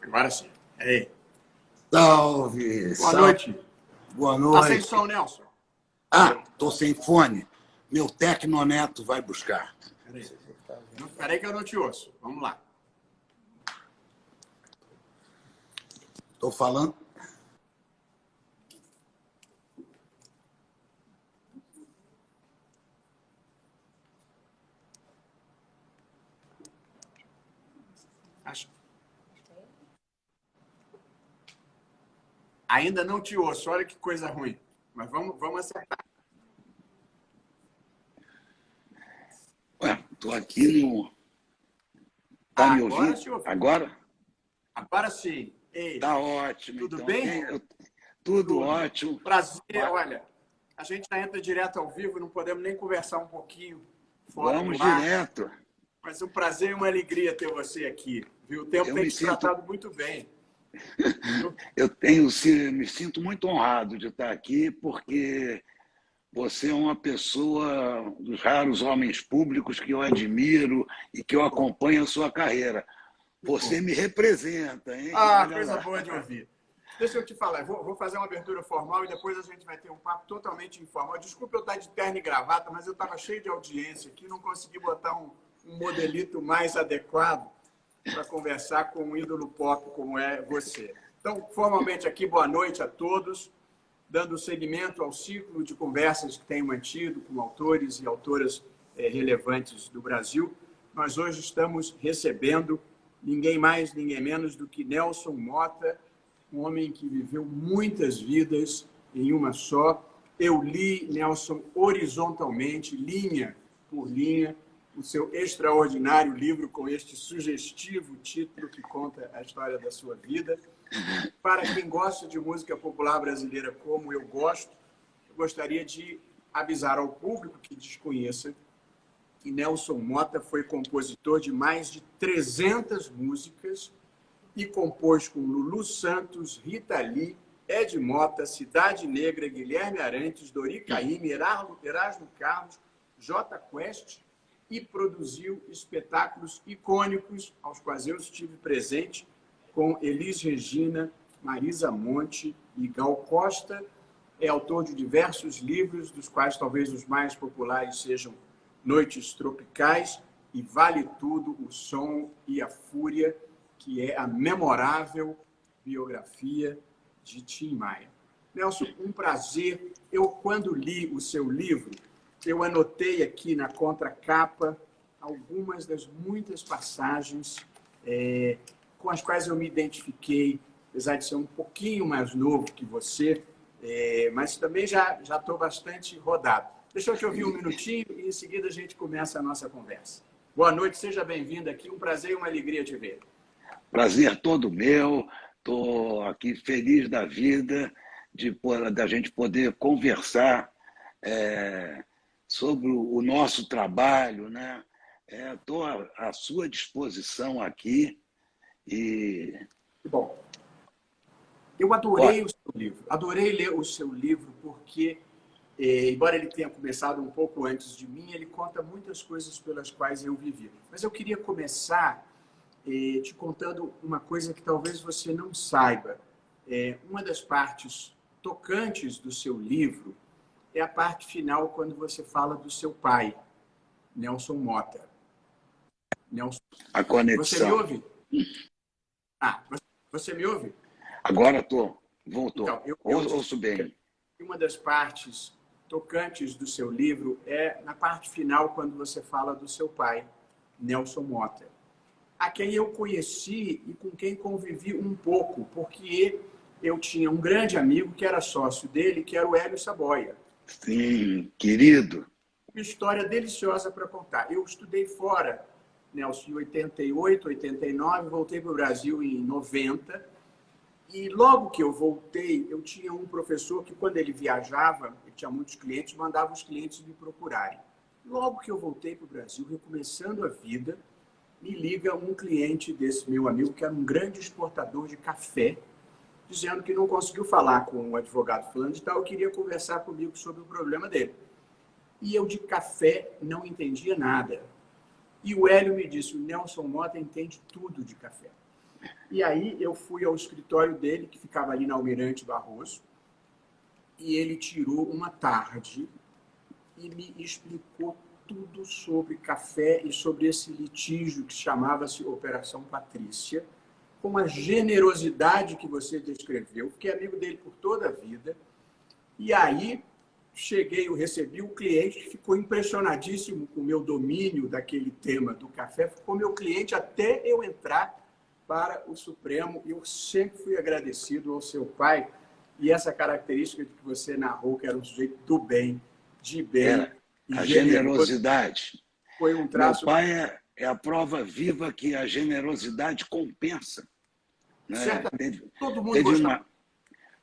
Agora sim. Ei. Salve! Boa noite. Boa Tá sem noite. som, Nelson? Tô sem fone. Meu tecnoneto vai buscar. Peraí que eu não te ouço. Vamos lá. Tô falando. Ainda não te ouço. Olha que coisa ruim. Mas vamos acertar. Ué, tô aqui no... Tá me Agora ouvindo? te ouvi. Agora? Agora sim. Ei, Tá ótimo. tudo Então, bem? tudo ótimo. Prazer. Olha, a gente já entra direto ao vivo, não podemos nem conversar um pouquinho fora Vamos do ar. direto. Mas é um prazer e uma alegria ter você aqui. Viu? O tempo tem te tratado muito bem. Me sinto muito honrado de estar aqui, porque você é uma pessoa dos raros homens públicos que eu admiro e que eu acompanho a sua carreira. Você me representa, hein? Ah, coisa boa de ouvir. Deixa eu te falar, vou fazer uma abertura formal e depois a gente vai ter um papo totalmente informal. Desculpa eu estar de terno e gravata, mas eu estava cheio de audiência aqui, não consegui botar um modelito mais adequado para conversar com um ídolo pop como é você. Então, formalmente aqui, boa noite a todos, dando seguimento ao ciclo de conversas que tenho mantido com autores e autoras relevantes do Brasil. Nós hoje estamos recebendo ninguém mais, ninguém menos do que Nelson Motta, um homem que viveu muitas vidas em uma só. Eu li Nelson horizontalmente, linha por linha, o seu extraordinário livro com este sugestivo título que conta a história da sua vida. Para quem gosta de música popular brasileira como eu gosto, eu gostaria de avisar ao público que desconheça que Nelson Motta foi compositor de mais de 300 músicas e compôs com Lulu Santos, Rita Lee, Ed Mota, Cidade Negra, Guilherme Arantes, Dori Caymmi, Erasmo Carlos, Jota Quest e produziu espetáculos icônicos aos quais eu estive presente com Elis Regina, Marisa Monte e Gal Costa. É autor de diversos livros, dos quais talvez os mais populares sejam Noites Tropicais e Vale Tudo, o Som e a Fúria, que é a memorável biografia de Tim Maia. Nelson, um prazer. Eu, quando li o seu livro, eu anotei aqui na contracapa algumas das muitas passagens com as quais eu me identifiquei, apesar de ser um pouquinho mais novo que você, mas também já estou bastante rodado. Deixa eu te ouvir um minutinho e em seguida a gente começa a nossa conversa. Boa noite, seja bem-vindo aqui. Um prazer e uma alegria te ver. Prazer todo meu. Estou aqui feliz da vida da gente poder conversar sobre o nosso trabalho, né? Estou à sua disposição aqui. Bom, eu adorei o seu livro. Adorei ler o seu livro porque, embora ele tenha começado um pouco antes de mim, ele conta muitas coisas pelas quais eu vivi. Mas eu queria começar te contando uma coisa que talvez você não saiba. Uma das partes tocantes do seu livro é a parte final, quando você fala do seu pai, Nelson Motta. Nelson, a conexão. Você me ouve? Você me ouve? Agora estou. Voltou. Então, ouço bem. Uma das partes tocantes do seu livro é na parte final, quando você fala do seu pai, Nelson Motta, a quem eu conheci e com quem convivi um pouco, porque eu tinha um grande amigo que era sócio dele, que era o Hélio Saboia. Sim, querido. Uma história deliciosa para contar. Eu estudei fora, Nelson, em 88, 89, voltei para o Brasil em 90, e logo que eu voltei, eu tinha um professor que, quando ele viajava, ele tinha muitos clientes, mandava os clientes me procurarem. Logo que eu voltei para o Brasil, recomeçando a vida, me liga um cliente desse meu amigo, que era um grande exportador de café, dizendo que não conseguiu falar com o advogado fulano de tal, queria conversar comigo sobre o problema dele. E eu, de café, não entendia nada. E o Hélio me disse, o Nelson Motta entende tudo de café. E aí eu fui ao escritório dele, que ficava ali na Almirante Barroso, e ele tirou uma tarde e me explicou tudo sobre café e sobre esse litígio que chamava-se Operação Patrícia, com a generosidade que você descreveu. Fiquei amigo dele por toda a vida. E aí cheguei, eu recebi o cliente que ficou impressionadíssimo com o meu domínio daquele tema do café. Ficou meu cliente até eu entrar para o Supremo. Eu sempre fui agradecido ao seu pai. E essa característica de que você narrou, que era um sujeito do bem, de bem a generosidade. Foi um traço. Meu pai é a prova viva que a generosidade compensa. Né?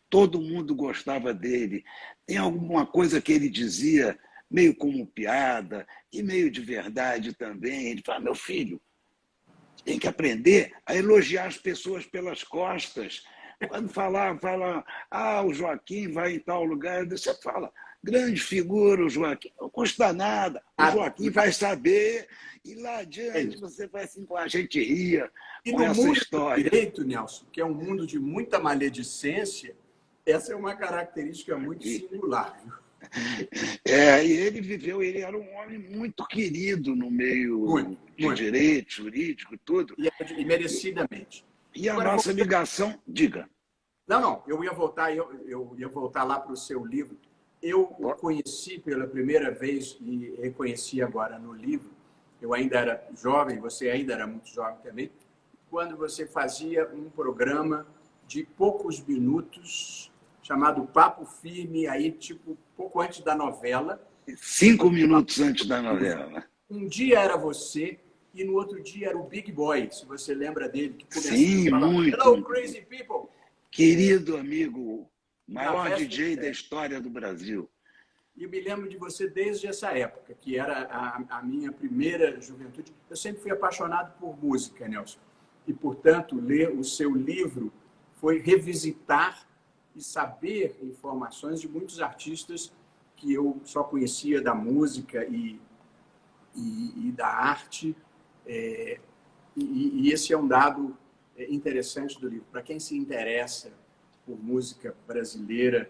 Todo mundo gostava dele. Tem alguma coisa que ele dizia, meio como piada, e meio de verdade também. Ele fala, meu filho, tem que aprender a elogiar as pessoas pelas costas. Quando fala, o Joaquim vai em tal lugar, você fala, grande figura, o Joaquim, não custa nada, o Joaquim vai saber, e lá adiante você vai assim, a gente ria com essa história. E no mundo do direito, Nelson, que é um mundo de muita maledicência, essa é uma característica muito singular. E ele viveu, ele era um homem muito querido no meio de direito, jurídico, tudo. E merecidamente. E a nossa ligação, diga. Não, eu ia voltar lá para o seu livro. Eu o conheci pela primeira vez e reconheci agora no livro. Eu ainda era jovem, você ainda era muito jovem também, quando você fazia um programa de poucos minutos chamado Papo Firme, aí tipo pouco antes da novela. 5 minutos antes da novela. Um dia era você e no outro dia era o Big Boy, se você lembra dele. Que sim, a falar, muito. Hello, crazy people. Querido amigo, maior DJ da história do Brasil. E eu me lembro de você desde essa época, que era a minha primeira juventude. Eu sempre fui apaixonado por música, Nelson. E, portanto, ler o seu livro foi revisitar e saber informações de muitos artistas que eu só conhecia da música e da arte. E esse é um dado interessante do livro. Para quem se interessa por música brasileira,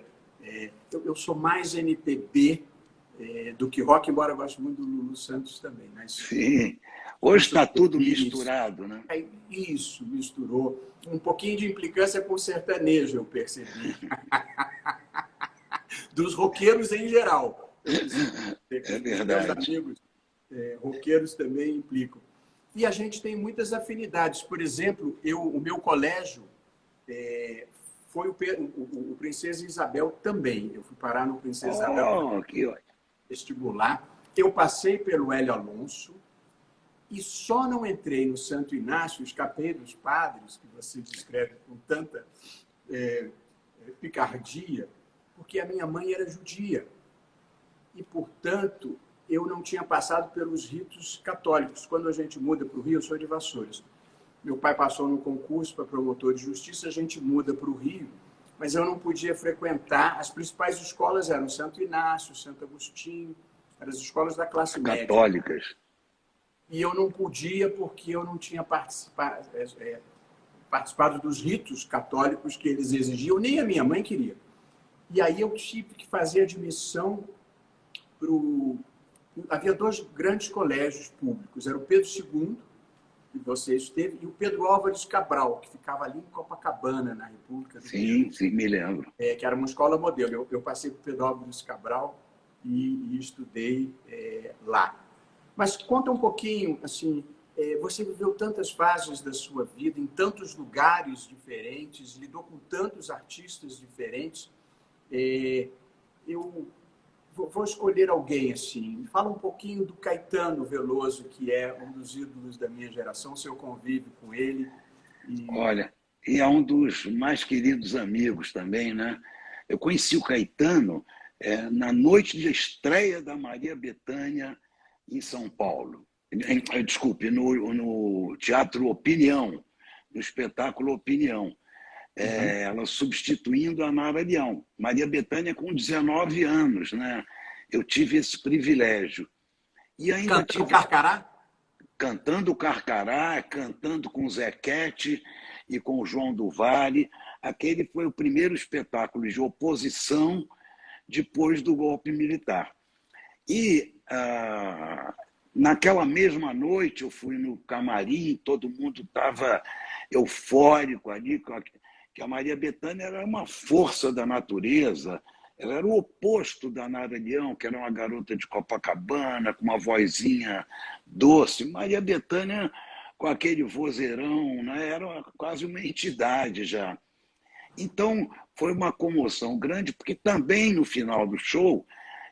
eu sou mais MPB do que rock, embora eu goste muito do Lulu Santos também. Mas sim, hoje está tudo misturado, né? Isso, misturou. Um pouquinho de implicância com sertanejo, eu percebi. Dos roqueiros em geral. É verdade. Meus amigos roqueiros também implicam. E a gente tem muitas afinidades. Por exemplo, o meu colégio foi o Princesa Isabel também. Eu fui parar no Princesa Isabel vestibular. Eu passei pelo Hélio Alonso e só não entrei no Santo Inácio, escapei dos padres, que você descreve com tanta picardia, porque a minha mãe era judia. E, portanto, eu não tinha passado pelos ritos católicos. Quando a gente muda para o Rio, eu sou de Vassouras. Meu pai passou no concurso para promotor de justiça, a gente muda para o Rio, mas eu não podia frequentar. As principais escolas eram Santo Inácio, Santo Agostinho, eram as escolas da classe média. Católicas. E eu não podia porque eu não tinha participado dos ritos católicos que eles exigiam, nem a minha mãe queria. E aí eu tive que fazer admissão para o... Havia 2 grandes colégios públicos, era o Pedro II, que você esteve, e o Pedro Álvares Cabral, que ficava ali em Copacabana, na República do Sim, me lembro. Que era uma escola modelo. Eu passei por Pedro Álvares Cabral e estudei lá. Mas conta um pouquinho, assim, você viveu tantas fases da sua vida, em tantos lugares diferentes, lidou com tantos artistas diferentes. Eu vou escolher alguém assim. Fala um pouquinho do Caetano Veloso, que é um dos ídolos da minha geração, seu convívio com ele. Olha, e é um dos mais queridos amigos também, né? Eu conheci o Caetano na noite de estreia da Maria Bethânia em São Paulo. Desculpe, no Teatro Opinião, no espetáculo Opinião. Ela substituindo a Nara Leão. Maria Bethânia com 19 anos, né? Eu tive esse privilégio. E ainda tive... Carcará? cantando Carcará, cantando com o Zequete e com o João do Vale. Aquele foi o primeiro espetáculo de oposição depois do golpe militar. E naquela mesma noite eu fui no camarim, todo mundo estava eufórico ali, que a Maria Bethânia era uma força da natureza, ela era o oposto da Nara Leão, que era uma garota de Copacabana, com uma vozinha doce. Maria Bethânia, com aquele vozeirão, né, era quase uma entidade já. Então, foi uma comoção grande, porque também no final do show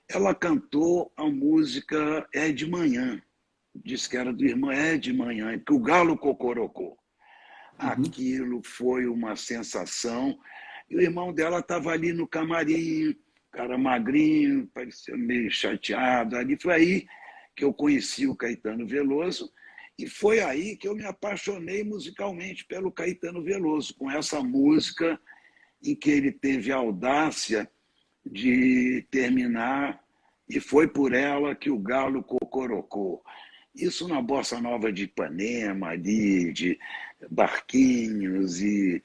ela cantou a música É de Manhã, disse que era do irmão É de Manhã, que o galo cocorocou. Aquilo foi uma sensação. E o irmão dela estava ali no camarim, cara magrinho, parecia meio chateado. Ali foi aí que eu conheci o Caetano Veloso e foi aí que eu me apaixonei musicalmente pelo Caetano Veloso, com essa música em que ele teve a audácia de terminar e foi por ela que o galo cocorocou. Isso na Bossa Nova de Ipanema, ali, de barquinhos e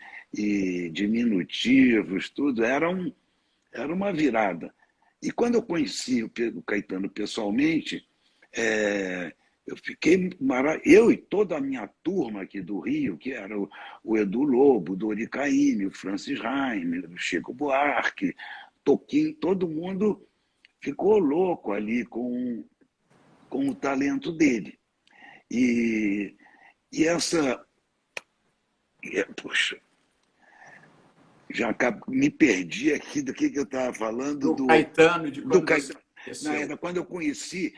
diminutivos, tudo, era uma virada. E quando eu conheci o Caetano pessoalmente, eu fiquei eu e toda a minha turma aqui do Rio, que era o Edu Lobo, o Dori Caymmi, o Francis Raime, o Chico Buarque, Toquinho, todo mundo ficou louco ali com o talento dele. E essa... Poxa, já me perdi aqui do que eu estava falando. Do Caetano, de quando quando eu conheci,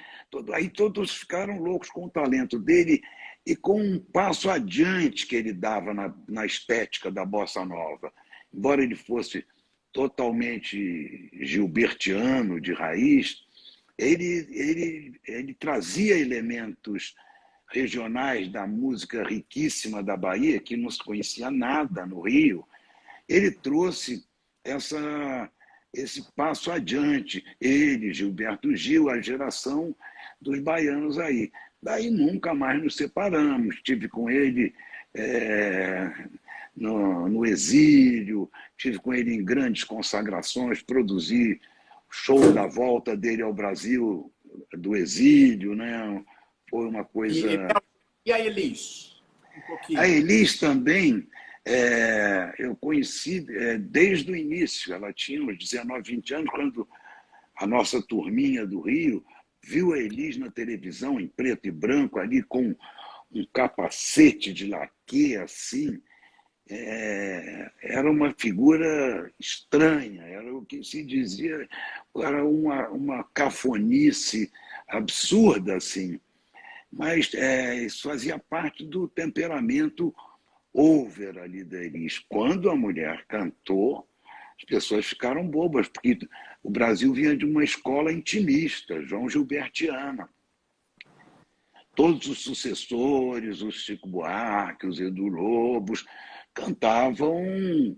aí todos ficaram loucos com o talento dele e com um passo adiante que ele dava na estética da bossa nova. Embora ele fosse totalmente gilbertiano, de raiz, ele trazia elementos regionais da música riquíssima da Bahia, que não se conhecia nada no Rio. Ele trouxe esse passo adiante. Ele, Gilberto Gil, a geração dos baianos aí. Daí nunca mais nos separamos. Estive com ele no exílio, estive com ele em grandes consagrações, produzi o show da volta dele ao Brasil do exílio, né? Foi uma coisa... E a Elis? A Elis também, eu conheci desde o início. Ela tinha uns 19, 20 anos, quando a nossa turminha do Rio viu a Elis na televisão, em preto e branco, ali com um capacete de laque, assim. Era uma figura estranha, era o que se dizia, era uma cafonice absurda, assim. Mas isso fazia parte do temperamento over ali da Elis. Quando a mulher cantou, as pessoas ficaram bobas, porque o Brasil vinha de uma escola intimista, João Gilbertiana. Todos os sucessores, os Chico Buarque, os Edu Lobos, cantavam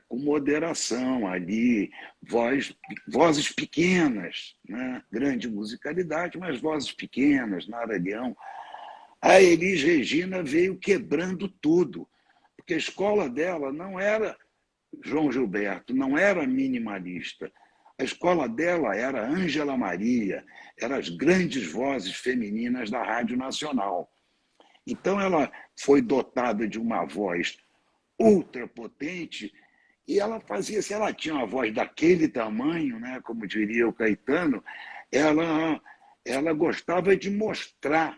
com moderação ali, vozes pequenas, né? Grande musicalidade, mas vozes pequenas, Nara Leão. A Elis Regina veio quebrando tudo, porque a escola dela não era João Gilberto, não era minimalista. A escola dela era Ângela Maria, eram as grandes vozes femininas da Rádio Nacional. Então ela foi dotada de uma voz ultra potente e ela fazia, se ela tinha uma voz daquele tamanho, né, como diria o Caetano, ela gostava de mostrar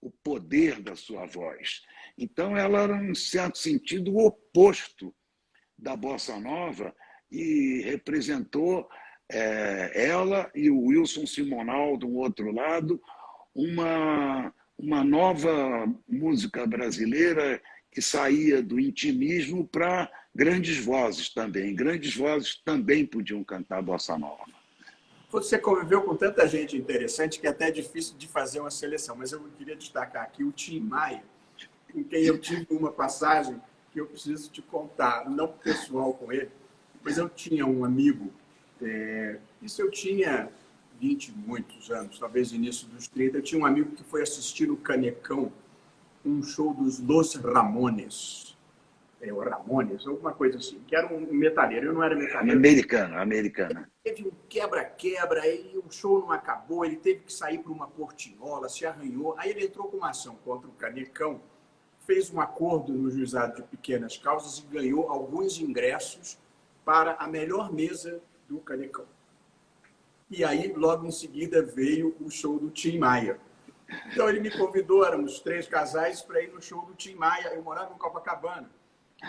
o poder da sua voz. Então ela era, em certo sentido, o oposto da bossa nova e representou ela e o Wilson Simonal do outro lado, uma nova música brasileira que saía do intimismo para grandes vozes também. Grandes vozes também podiam cantar bossa nova. Você conviveu com tanta gente interessante que até é difícil de fazer uma seleção, mas eu queria destacar aqui o Tim Maia, com quem eu tive uma passagem que eu preciso te contar, não pessoal com ele, mas eu tinha um amigo, isso eu tinha 20 e muitos anos, talvez início dos 30, eu tinha um amigo que foi assistir no Canecão um show dos Los Ramones, ou Ramones, alguma coisa assim, que era um metaleiro, eu não era metaleiro. Americana, americana. Teve um quebra-quebra, aí o show não acabou, ele teve que sair para uma portinhola, se arranhou, aí ele entrou com uma ação contra o Canecão, fez um acordo no juizado de pequenas causas e ganhou alguns ingressos para a melhor mesa do Canecão. E aí, logo em seguida, veio o show do Tim Maia. Então, ele me convidou, éramos 3 casais, para ir no show do Tim Maia. Eu morava em Copacabana.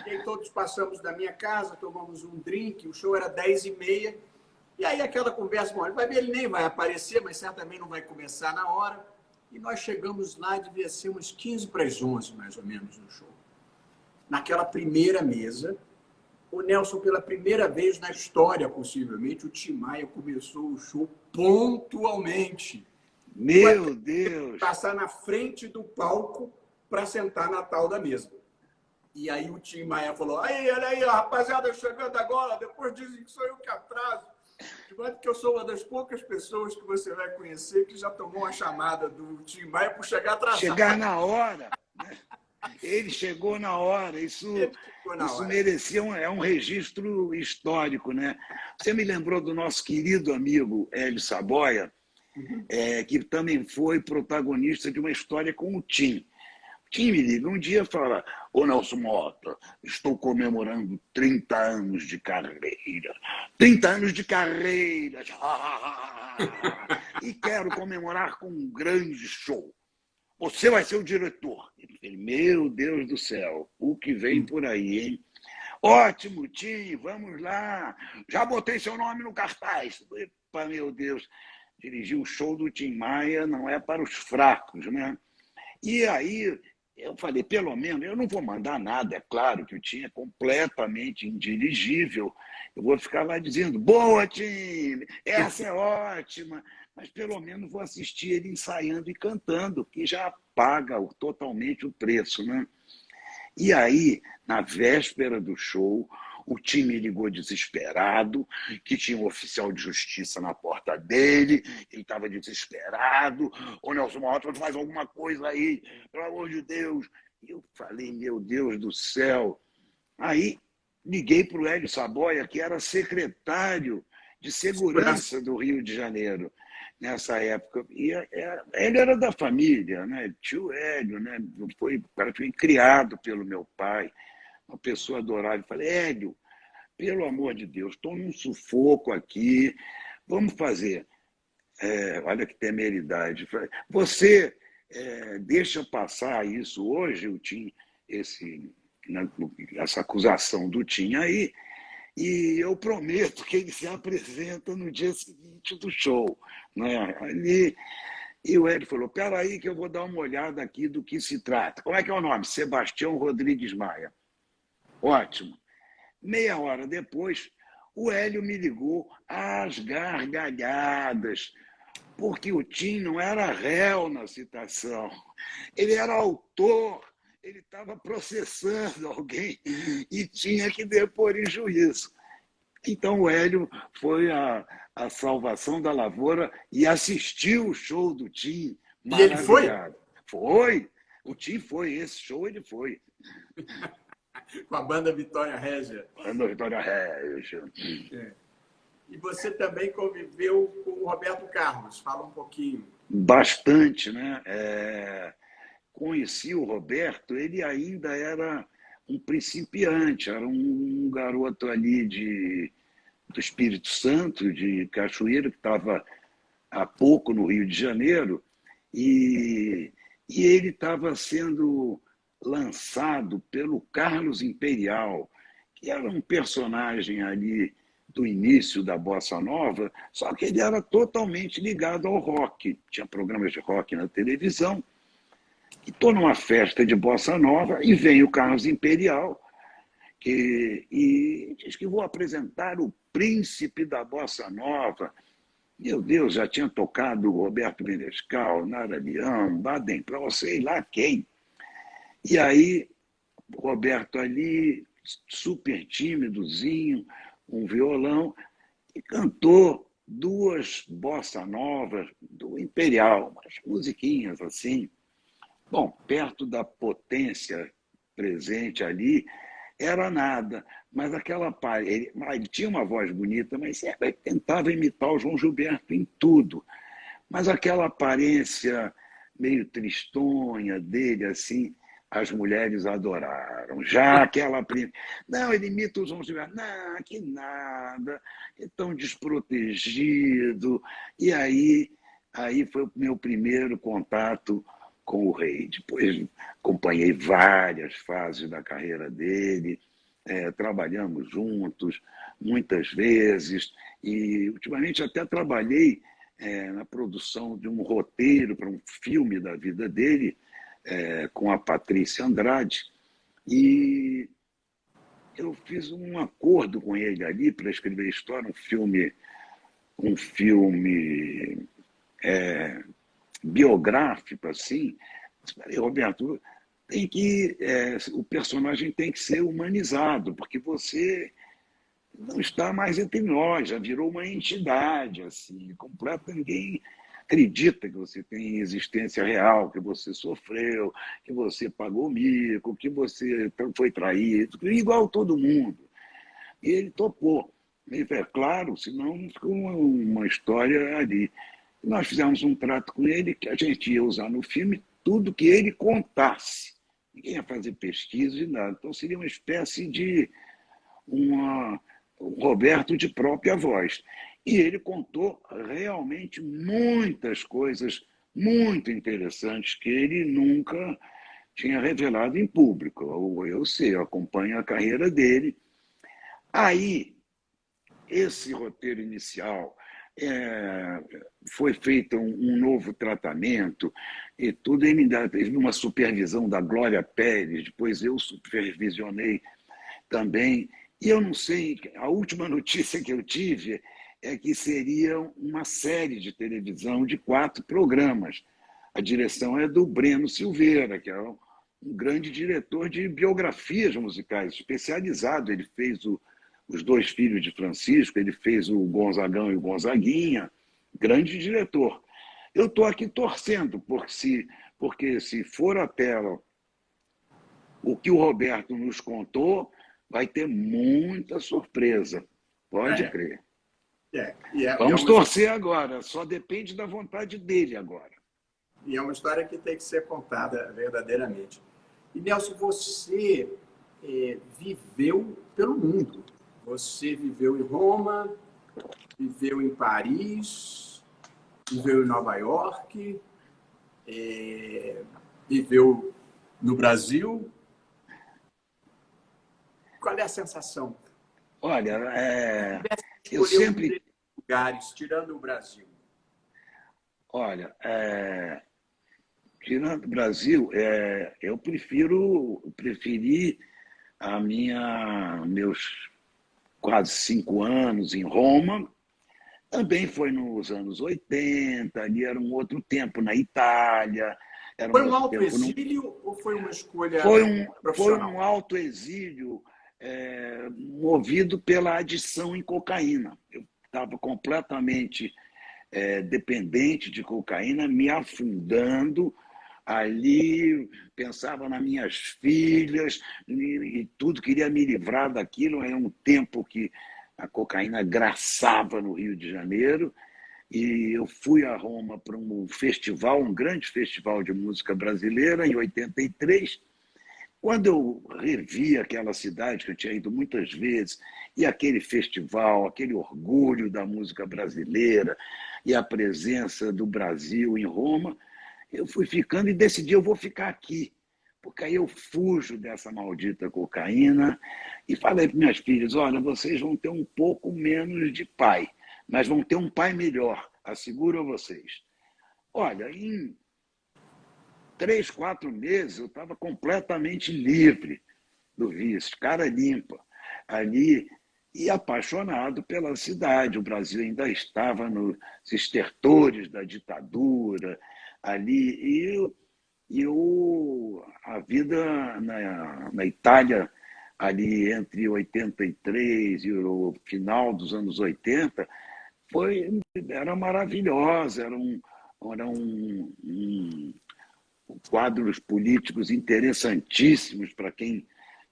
E aí, todos passamos da minha casa, tomamos um drink, o show era 10h30. E aí, aquela conversa, bom, ele nem vai aparecer, mas certamente não vai começar na hora. E nós chegamos lá, devia ser umas 15 para as 11, mais ou menos, no show. Naquela primeira mesa, o Nelson, pela primeira vez na história, possivelmente, o Tim Maia começou o show pontualmente. Meu Deus! Passar na frente do palco para sentar na tal da mesa. E aí o Tim Maia falou, aí, olha aí, a rapaziada chegando agora, depois dizem que sou eu que atraso. De modo que eu sou uma das poucas pessoas que você vai conhecer que já tomou a chamada do Tim Maia por chegar atrasado. Chegar na hora, né? Ele chegou na hora, isso merecia um registro histórico, né? Você me lembrou do nosso querido amigo Hélio Saboia, que também foi protagonista de uma história com o Tim. O Tim me liga um dia e fala, ô Nelson Mota, estou comemorando 30 anos de carreira. 30 anos de carreira! E quero comemorar com um grande show. Você vai ser o diretor. Ele falou, meu Deus do céu, o que vem por aí, hein? Ótimo, Tim, vamos lá. Já botei seu nome no cartaz. Epa, meu Deus. Dirigir o show do Tim Maia não é para os fracos, né? E aí eu falei, pelo menos, eu não vou mandar nada, é claro que o Tim é completamente indirigível. Eu vou ficar lá dizendo, boa, Tim, essa é ótima. Mas pelo menos vou assistir ele ensaiando e cantando, que já paga totalmente o preço, né? E aí, na véspera do show, o time ligou desesperado, que tinha um oficial de justiça na porta dele, ele estava desesperado. Ô, Nelson Mota, faz alguma coisa aí, pelo amor de Deus. E eu falei, meu Deus do céu. Aí, liguei para o Hélio Saboia, que era secretário de Segurança do Rio de Janeiro, nessa época. E ele era da família, né? Tio Hélio, né? Foi praticamente criado pelo meu pai, uma pessoa adorável. Falei, Hélio, pelo amor de Deus, estou num sufoco aqui, vamos fazer. Olha que temeridade. Você deixa passar isso hoje, o Tim, essa acusação do Tim aí, e eu prometo que ele se apresenta no dia seguinte do show. Né? E o Hélio falou, peraí que eu vou dar uma olhada aqui do que se trata. Como é que é o nome? Sebastião Rodrigues Maia. Ótimo. Meia hora depois, o Hélio me ligou às gargalhadas, porque o Tim não era réu na citação, ele era autor, ele estava processando alguém e tinha que depor em juízo. Então o Hélio foi a salvação da lavoura e assistiu o show do Tim. E ele foi? Foi. O Tim foi, esse show ele foi. Com a banda Vitória Régia. Banda Vitória Régia. E você também conviveu com o Roberto Carlos. Fala um pouquinho. Bastante, né? Conheci o Roberto, ele ainda era um principiante, era um garoto ali do Espírito Santo, de Cachoeira, que estava há pouco no Rio de Janeiro, e ele estava sendo lançado pelo Carlos Imperial, que era um personagem ali do início da Bossa Nova, só que ele era totalmente ligado ao rock. Tinha programas de rock na televisão. E estou numa festa de Bossa Nova e vem o Carlos Imperial e diz que vou apresentar o príncipe da Bossa Nova. Meu Deus, já tinha tocado o Roberto Menescal, Nara Leão, Baden Powell, sei lá quem. E aí, o Roberto ali, super tímidozinho, um violão, e cantou duas bossa novas do Imperial, umas musiquinhas assim. Bom, perto da potência presente ali, era nada. Mas ele tinha uma voz bonita, mas sempre tentava imitar o João Gilberto em tudo. Mas aquela aparência meio tristonha dele, assim, as mulheres adoraram. Já aquela. Não, ele imita os homens, não, que nada, é tão desprotegido. E aí foi o meu primeiro contato com o rei. Depois acompanhei várias fases da carreira dele, trabalhamos juntos muitas vezes, e ultimamente até trabalhei na produção de um roteiro para um filme da vida dele, com a Patrícia Andrade, e eu fiz um acordo com ele ali para escrever a história, um filme biográfico, assim. Falei, Roberto, o personagem tem que ser humanizado, porque você não está mais entre nós, já virou uma entidade, assim, completa. Ninguém acredita que você tem existência real, que você sofreu, que você pagou mico, que você foi traído, igual todo mundo. E ele topou. Ele falou, claro, senão ficou uma história ali. Nós fizemos um trato com ele que a gente ia usar no filme tudo que ele contasse. Ninguém ia fazer pesquisa e nada. Então seria uma espécie de um Roberto de própria voz. E ele contou realmente muitas coisas muito interessantes que ele nunca tinha revelado em público. Eu sei, eu acompanho a carreira dele. Aí, esse roteiro inicial foi feito um novo tratamento e tudo. Ele teve uma supervisão da Glória Pérez, depois eu supervisionei também. E eu não sei, a última notícia que eu tive é que seria uma série de televisão de 4 programas. A direção é do Breno Silveira, que é um grande diretor de biografias musicais, especializado. Ele fez Os Dois Filhos de Francisco, ele fez o Gonzagão e o Gonzaguinha, grande diretor. Eu estou aqui torcendo, porque se for a tela o que o Roberto nos contou, vai ter muita surpresa. Pode crer. Vamos torcer agora, só depende da vontade dele agora. E é uma história que tem que ser contada verdadeiramente. E, Nelson, você viveu pelo mundo. Você viveu em Roma, viveu em Paris, viveu em Nova York, viveu no Brasil. Qual é a sensação? Olha, eu sempre... lugares, tirando o Brasil. Olha, tirando o Brasil, eu preferi meus quase 5 anos em Roma. Também foi nos anos 80, ali era um outro tempo na Itália. Foi um autoexílio ou foi uma escolha profissional? Foi um autoexílio movido pela adição em cocaína. Eu estava completamente dependente de cocaína, me afundando ali, pensava nas minhas filhas e tudo, queria me livrar daquilo. Era um tempo que a cocaína graçava no Rio de Janeiro, e eu fui a Roma para um festival, um grande festival de música brasileira, em 83. Quando eu revi aquela cidade que eu tinha ido muitas vezes, e aquele festival, aquele orgulho da música brasileira e a presença do Brasil em Roma, eu fui ficando e decidi, eu vou ficar aqui, porque aí eu fujo dessa maldita cocaína. E falei para minhas filhas, olha, vocês vão ter um pouco menos de pai, mas vão ter um pai melhor, asseguro a vocês. Olha, em 3, 4 meses eu estava completamente livre do vício, cara limpa, ali, e apaixonado pela cidade. O Brasil ainda estava nos estertores da ditadura, ali, a vida na Itália, ali entre 83 e o final dos anos 80, era maravilhosa, quadros políticos interessantíssimos para quem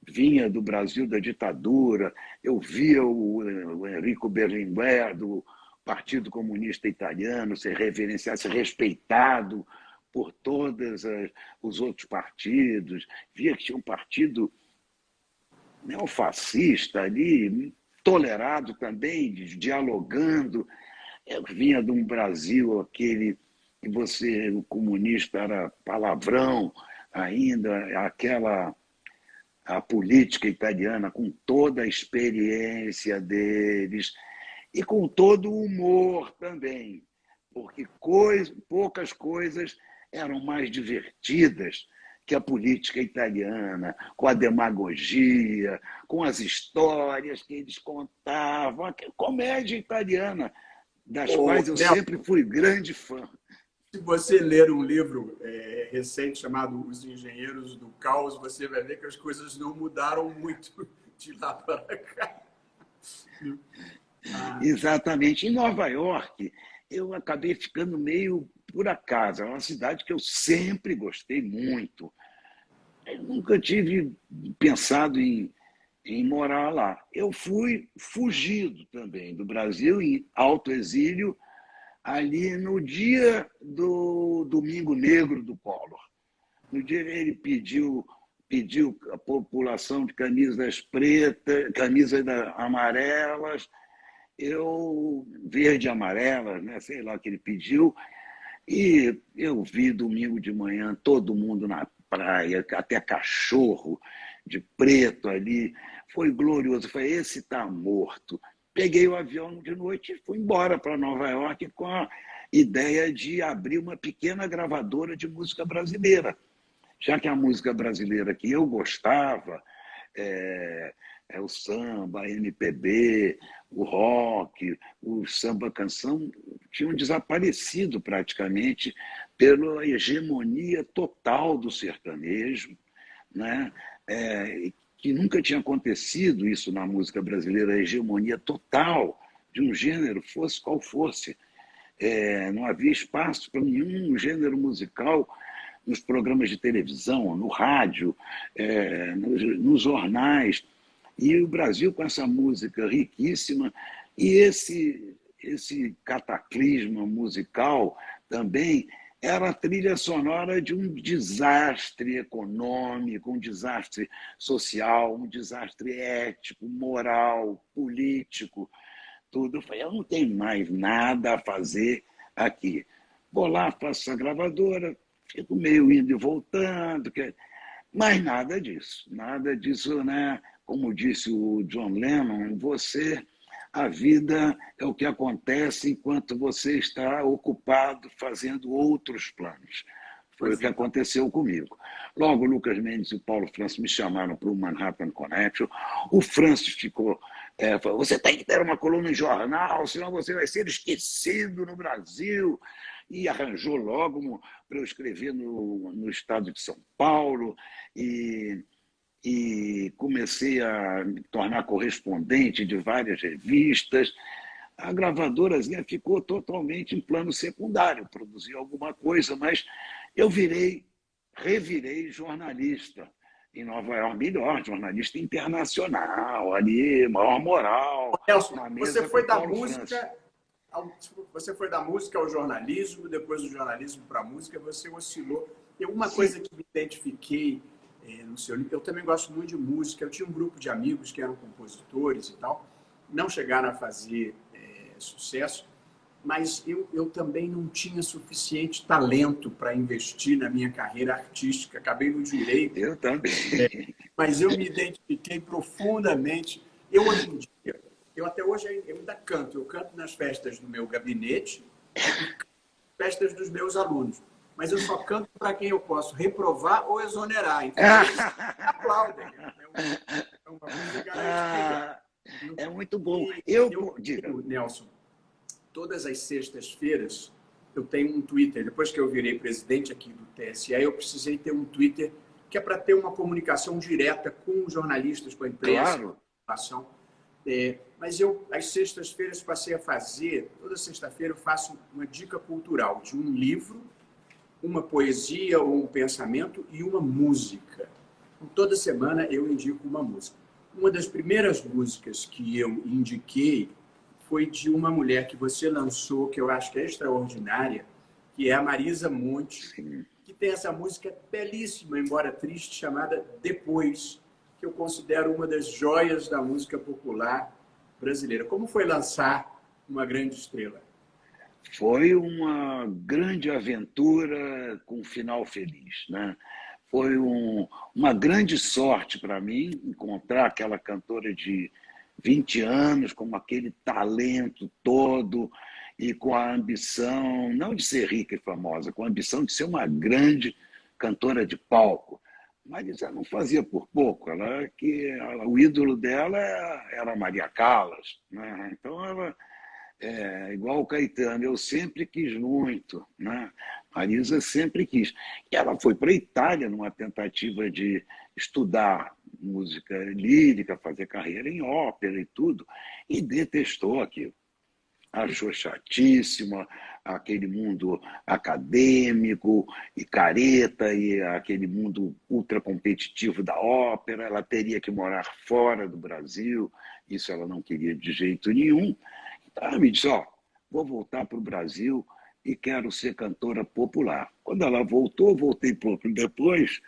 vinha do Brasil da ditadura. Eu via o Enrico Berlinguer, do Partido Comunista Italiano, ser reverenciado, ser respeitado por todos os outros partidos. Via que tinha um partido neofascista ali, tolerado também, dialogando. Eu vinha de um Brasil aquele que o comunista era palavrão ainda, a política italiana com toda a experiência deles e com todo o humor também, porque poucas coisas eram mais divertidas que a política italiana, com a demagogia, com as histórias que eles contavam, a comédia italiana, das quais eu sempre fui grande fã. Se você ler um livro recente chamado Os Engenheiros do Caos, você vai ver que as coisas não mudaram muito de lá para cá. Exatamente. Em Nova York, eu acabei ficando meio por acaso. É uma cidade que eu sempre gostei muito. Eu nunca tive pensado em morar lá. Eu fui fugido também do Brasil, em autoexílio, ali no dia do Domingo Negro do Collor. No dia ele pediu a população de camisas pretas, camisas amarelas, verde e amarelas, né? Sei lá o que ele pediu, e eu vi domingo de manhã todo mundo na praia, até cachorro de preto ali. Foi glorioso. Falei, esse está morto. Peguei o avião de noite e fui embora para Nova York com a ideia de abrir uma pequena gravadora de música brasileira. Já que a música brasileira que eu gostava é o samba, a MPB, o rock, o samba-canção, tinham desaparecido praticamente pela hegemonia total do sertanejo, né? Que nunca tinha acontecido isso na música brasileira, a hegemonia total de um gênero, fosse qual fosse. Não havia espaço para nenhum gênero musical nos programas de televisão, no rádio, nos jornais. E o Brasil, com essa música riquíssima, e esse cataclisma musical também era a trilha sonora de um desastre econômico, um desastre social, um desastre ético, moral, político, tudo. Eu falei, eu não tenho mais nada a fazer aqui. Vou lá, faço a gravadora, fico meio indo e voltando, mas nada disso, né? Como disse o John Lennon, a vida é o que acontece enquanto você está ocupado fazendo outros planos. Foi o que aconteceu comigo. Logo, o Lucas Mendes e o Paulo Francis me chamaram para o Manhattan Connection. O Francis falou, você tem que ter uma coluna em jornal, senão você vai ser esquecido no Brasil. E arranjou logo para eu escrever no estado de São Paulo e comecei a me tornar correspondente de várias revistas. A gravadorazinha ficou totalmente em plano secundário, produzi alguma coisa, mas eu revirei jornalista em Nova York, melhor, jornalista internacional, ali, maior moral. Nelson, você foi da música... Você foi da música ao jornalismo, depois do jornalismo para a música, você oscilou. E uma coisa que me identifiquei no seu livro, eu também gosto muito de música, eu tinha um grupo de amigos que eram compositores e tal, não chegaram a fazer sucesso, mas eu também não tinha suficiente talento para investir na minha carreira artística, acabei no direito. Eu também. Mas eu me identifiquei profundamente. Hoje em dia, eu até hoje ainda canto. Eu canto nas festas do meu gabinete e festas dos meus alunos. Mas eu só canto para quem eu posso reprovar ou exonerar. Então, eles aplaudem. É uma coisa garantida. É muito bom. Nelson, todas as sextas-feiras eu tenho um Twitter. Depois que eu virei presidente aqui do TSE, eu precisei ter um Twitter que é para ter uma comunicação direta com os jornalistas, com a imprensa, claro. com a população. Mas eu, às sextas-feiras, passei a fazer, toda sexta-feira eu faço uma dica cultural de um livro, uma poesia ou um pensamento e uma música. Então, toda semana eu indico uma música. Uma das primeiras músicas que eu indiquei foi de uma mulher que você lançou, que eu acho que é extraordinária, que é a Marisa Monte, Sim. que tem essa música belíssima, embora triste, chamada Depois, que eu considero uma das joias da música popular brasileira. Como foi lançar uma grande estrela? Foi uma grande aventura com um final feliz, né? Foi uma grande sorte para mim encontrar aquela cantora de 20 anos com aquele talento todo e com a ambição, não de ser rica e famosa, com a ambição de ser uma grande cantora de palco. Mas isso ela não fazia por pouco, o ídolo dela era Maria Callas, né? Então ela igual o Caetano, eu sempre quis muito, né? Marisa sempre quis. E ela foi para a Itália numa tentativa de estudar música lírica, fazer carreira em ópera e tudo, e detestou aquilo. Achou chatíssima aquele mundo acadêmico e careta e aquele mundo ultra competitivo da ópera. Ela teria que morar fora do Brasil, isso ela não queria de jeito nenhum. Ela me disse, vou voltar para o Brasil e quero ser cantora popular. Quando ela voltou, voltei pouco depois,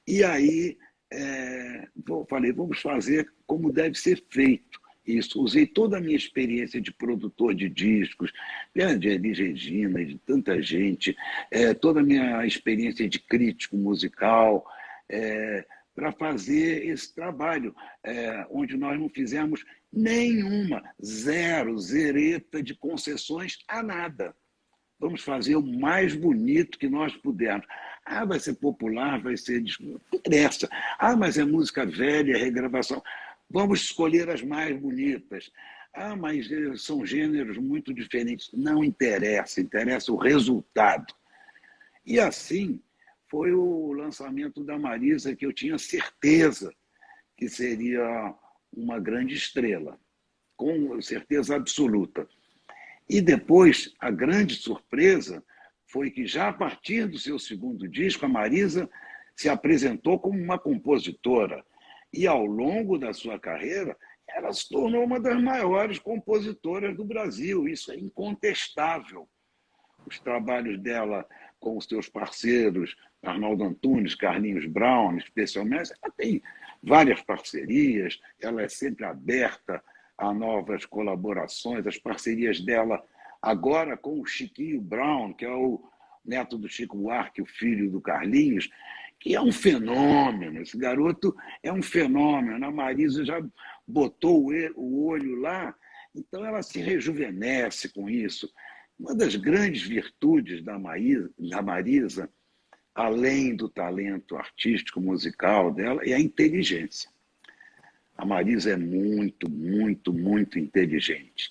e aí falei, vamos fazer como deve ser feito isso. Usei toda a minha experiência de produtor de discos, de Elis Regina, de tanta gente, toda a minha experiência de crítico musical, para fazer esse trabalho, onde nós não fizemos nenhuma, zero, zereta de concessões a nada. Vamos fazer o mais bonito que nós pudermos. Vai ser popular, vai ser... Não interessa. Mas é música velha, é regravação. Vamos escolher as mais bonitas. Mas são gêneros muito diferentes. Não interessa, interessa o resultado. E assim foi o lançamento da Marisa, que eu tinha certeza que seria uma grande estrela, com certeza absoluta. E depois, a grande surpresa foi que, já a partir do seu segundo disco, a Marisa se apresentou como uma compositora. E, ao longo da sua carreira, ela se tornou uma das maiores compositoras do Brasil. Isso é incontestável. Os trabalhos dela com os seus parceiros, Arnaldo Antunes, Carlinhos Brown, especialmente, ela tem várias parcerias, ela é sempre aberta a novas colaborações, as parcerias dela agora com o Chiquinho Brown, que é o neto do Chico Buarque, o filho do Carlinhos, que é um fenômeno, esse garoto é um fenômeno, a Marisa já botou o olho lá, então ela se rejuvenesce com isso. Uma das grandes virtudes da Marisa, além do talento artístico, musical dela, é a inteligência. A Marisa é muito, muito, muito inteligente.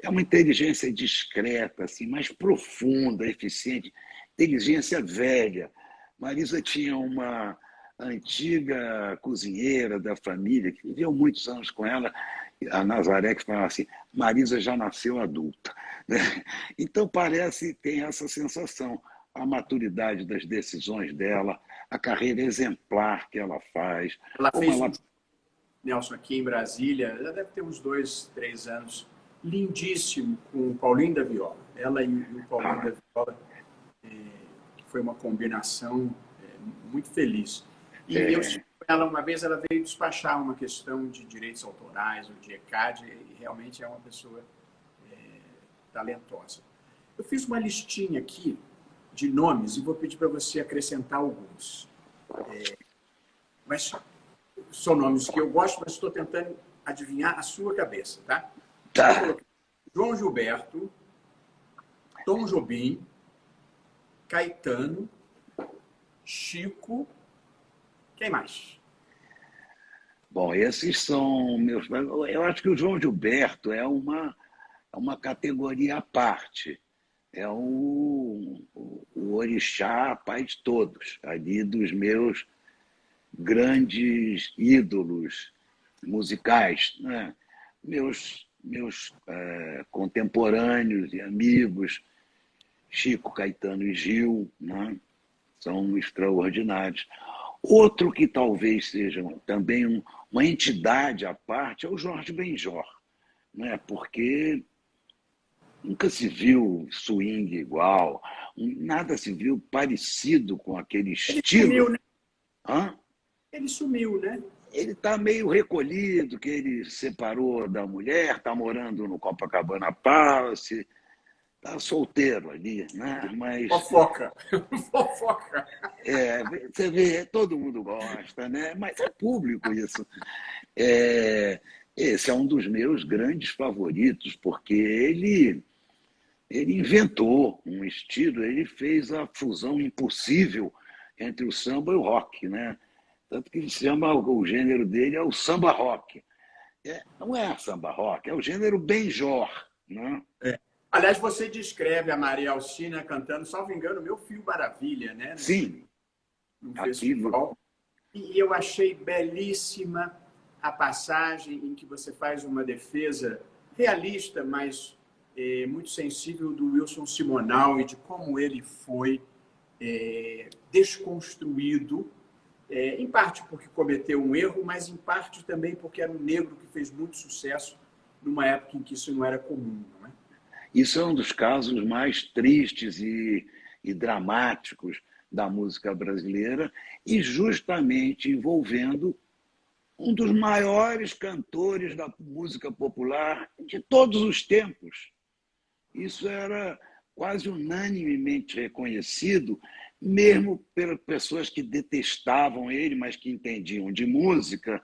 É uma inteligência discreta, assim, mais profunda, eficiente, inteligência velha. Marisa tinha uma antiga cozinheira da família, que viveu muitos anos com ela, a Nazaré, que falava assim, Marisa já nasceu adulta. Então, tem essa sensação, a maturidade das decisões dela, a carreira exemplar que ela faz. Ela fez um Nelson aqui em Brasília, já deve ter uns 2, 3 anos, lindíssimo, com o Paulinho da Viola. Ela e o Paulinho da Viola, que foi uma combinação muito feliz. E eu estive com ela uma vez, ela veio despachar uma questão de direitos autorais, ou de ECAD, e realmente é uma pessoa talentosa. Eu fiz uma listinha aqui de nomes e vou pedir para você acrescentar alguns. Mas são nomes que eu gosto, mas estou tentando adivinhar a sua cabeça, tá? Tá. João Gilberto, Tom Jobim, Caetano, Chico, quem mais? Bom, esses são meus... Eu acho que o João Gilberto é uma categoria à parte. É o orixá, pai de todos, ali dos meus grandes ídolos musicais, né? Meus meus contemporâneos e amigos, Chico, Caetano e Gil, né? São extraordinários. Outro que talvez seja também uma entidade à parte é o Jorge Benjor, né? Porque nunca se viu swing igual, nada se viu parecido com aquele Ele estilo. sumiu, né? Hã? Ele sumiu, né? Ele está meio recolhido, que ele separou da mulher, está morando no Copacabana Palace, está solteiro ali, né? Mas Fofoca. Fofoca. você vê, todo mundo gosta, né? Mas é público isso. Esse é um dos meus grandes favoritos, porque ele inventou um estilo, ele fez a fusão impossível entre o samba e o rock, né? Tanto que ele se chama, o gênero dele é o samba rock. Não é samba rock, é o gênero Benjor, né? Aliás, você descreve a Maria Alcina cantando, salvo engano, Meu Filho Maravilha, né? Sim, No aquilo. festival. E eu achei belíssima a passagem em que você faz uma defesa realista, mas muito sensível do Wilson Simonal e de como ele foi desconstruído, em parte porque cometeu um erro, mas em parte também porque era um negro que fez muito sucesso numa época em que isso não era comum, não é? Isso é um dos casos mais tristes e dramáticos da música brasileira e justamente envolvendo um dos maiores cantores da música popular de todos os tempos. Isso era quase unanimemente reconhecido, mesmo pelas pessoas que detestavam ele, mas que entendiam de música.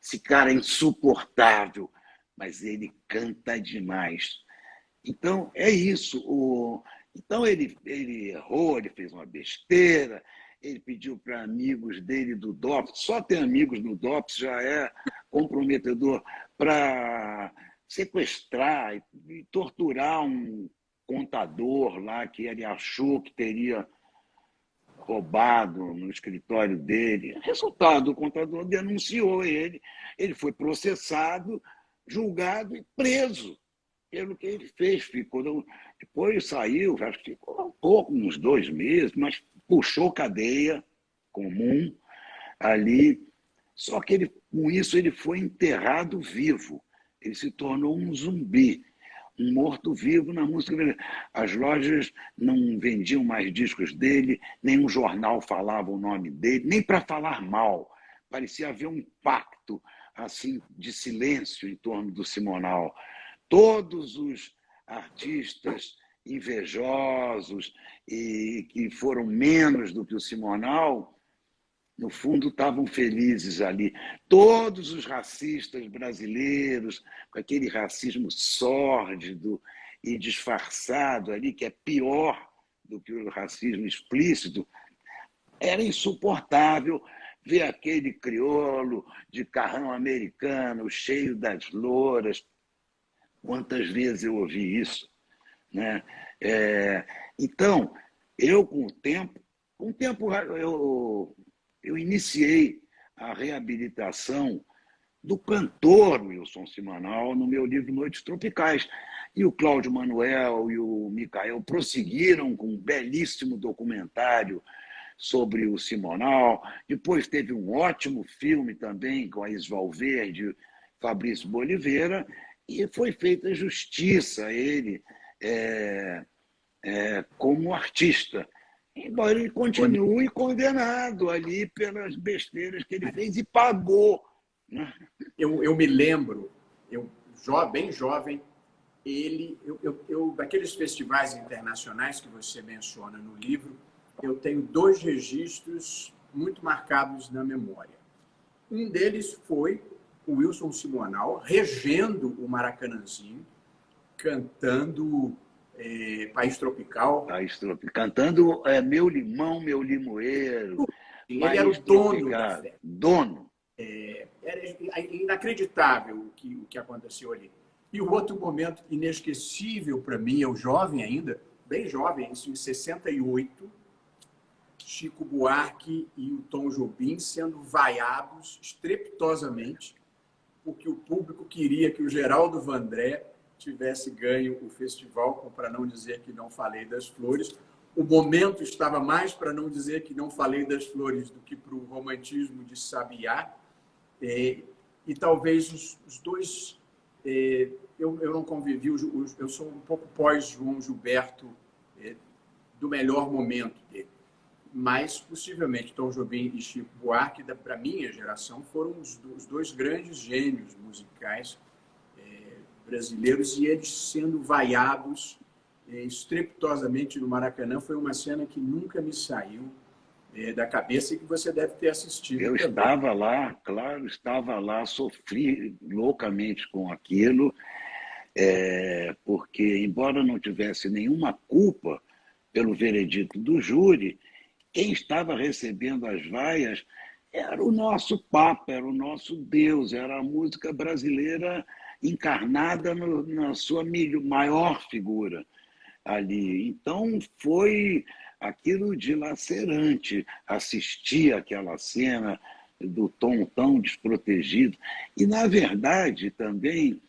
Esse cara é insuportável, mas ele canta demais. Então, é isso. Então, ele errou, ele fez uma besteira, ele pediu para amigos dele do DOPS, só ter amigos no DOPS já é comprometedor, para sequestrar e torturar um contador lá que ele achou que teria roubado no escritório dele. Resultado, o contador denunciou ele foi processado, julgado e preso pelo que ele fez. Depois saiu, acho que ficou um pouco, uns 2 meses, mas puxou cadeia comum ali. Só que com isso ele foi enterrado vivo. Ele se tornou um zumbi, um morto-vivo na música brasileira. As lojas não vendiam mais discos dele, nenhum jornal falava o nome dele, nem para falar mal. Parecia haver um pacto assim, de silêncio em torno do Simonal. Todos os artistas invejosos e que foram menos do que o Simonal, no fundo, estavam felizes ali. Todos os racistas brasileiros, com aquele racismo sórdido e disfarçado ali, que é pior do que o racismo explícito, era insuportável ver aquele crioulo de carrão americano, cheio das louras. Quantas vezes eu ouvi isso, né? Então, eu, com o tempo eu iniciei a reabilitação do cantor Wilson Simonal no meu livro Noites Tropicais. E o Cláudio Manuel e o Micael prosseguiram com um belíssimo documentário sobre o Simonal. Depois teve um ótimo filme também com a Is Valverde e Fabrício Boliveira, e foi feita justiça a ele como artista. Embora ele continue condenado ali pelas besteiras que ele fez e pagou. Né? Eu me lembro, bem jovem, daqueles festivais internacionais que você menciona no livro, eu tenho 2 registros muito marcados na memória. Um deles foi o Wilson Simonal regendo o Maracanãzinho, cantando País Tropical. País Tropical. Cantando Meu Limão, Meu Limoeiro. Ele era o dono da festa. Dono. Era inacreditável o que aconteceu ali. E o outro momento inesquecível para mim, eu jovem ainda, bem jovem, isso em 68, Chico Buarque e o Tom Jobim sendo vaiados estrepitosamente porque o público queria que o Geraldo Vandré tivesse ganho o festival, para não dizer que não falei das flores. O momento estava mais para não dizer que não falei das flores do que para o romantismo de Sabiá. E talvez os dois... Eu não convivi, eu sou um pouco pós-João Gilberto, do melhor momento dele. Mas, possivelmente, Tom Jobim e Chico Buarque, para a minha geração, foram os dois grandes gênios musicais brasileiros, e eles sendo vaiados estrepitosamente no Maracanã. Foi uma cena que nunca me saiu da cabeça e que você deve ter assistido. Eu também. Estava lá, claro, estava lá, sofri loucamente com aquilo, porque, embora não tivesse nenhuma culpa pelo veredito do júri, quem estava recebendo as vaias era o nosso Papa, era o nosso Deus, era a música brasileira encarnada na sua maior figura ali. Então, foi aquilo dilacerante, assistir aquela cena do Tom tão desprotegido. E, na verdade, também,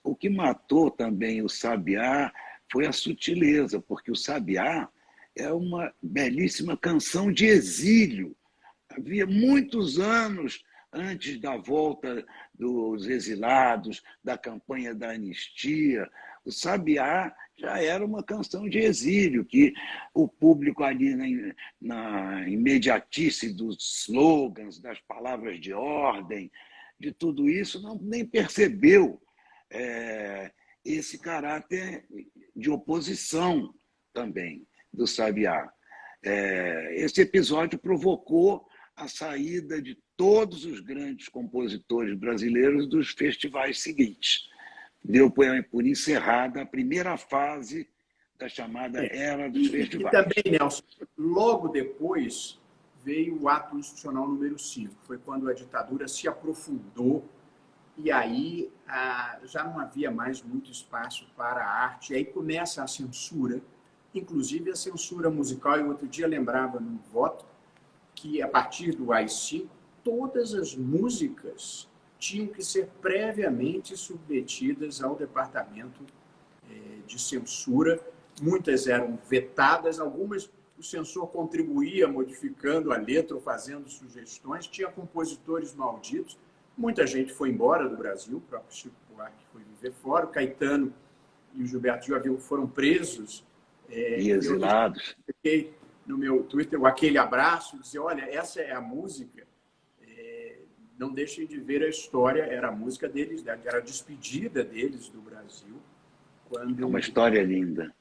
o que matou também o Sabiá foi a sutileza, porque o Sabiá é uma belíssima canção de exílio. Havia muitos anos antes da volta dos exilados, da campanha da anistia, o Sabiá já era uma canção de exílio, que o público ali na imediatice dos slogans, das palavras de ordem, de tudo isso, nem percebeu esse caráter de oposição também do Sabiá. Esse episódio provocou a saída de todos os grandes compositores brasileiros dos festivais seguintes. Deu por encerrada a primeira fase da chamada Era dos Festivais. E também, Nelson, logo depois veio o ato institucional número 5. Foi quando a ditadura se aprofundou e aí já não havia mais muito espaço para a arte. E aí começa a censura, inclusive a censura musical. E outro dia lembrava num voto que, a partir do AI-5, todas as músicas tinham que ser previamente submetidas ao departamento de censura. Muitas eram vetadas, algumas o censor contribuía modificando a letra ou fazendo sugestões. Tinha compositores malditos. Muita gente foi embora do Brasil, o próprio Chico Buarque foi viver fora, o Caetano e o Gilberto Gil foram presos. E exilados. Eu fiquei no meu Twitter aquele abraço, dizer, olha, essa é a música, não deixem de ver a história, era a música deles, era a despedida deles do Brasil. Quando, é uma história linda.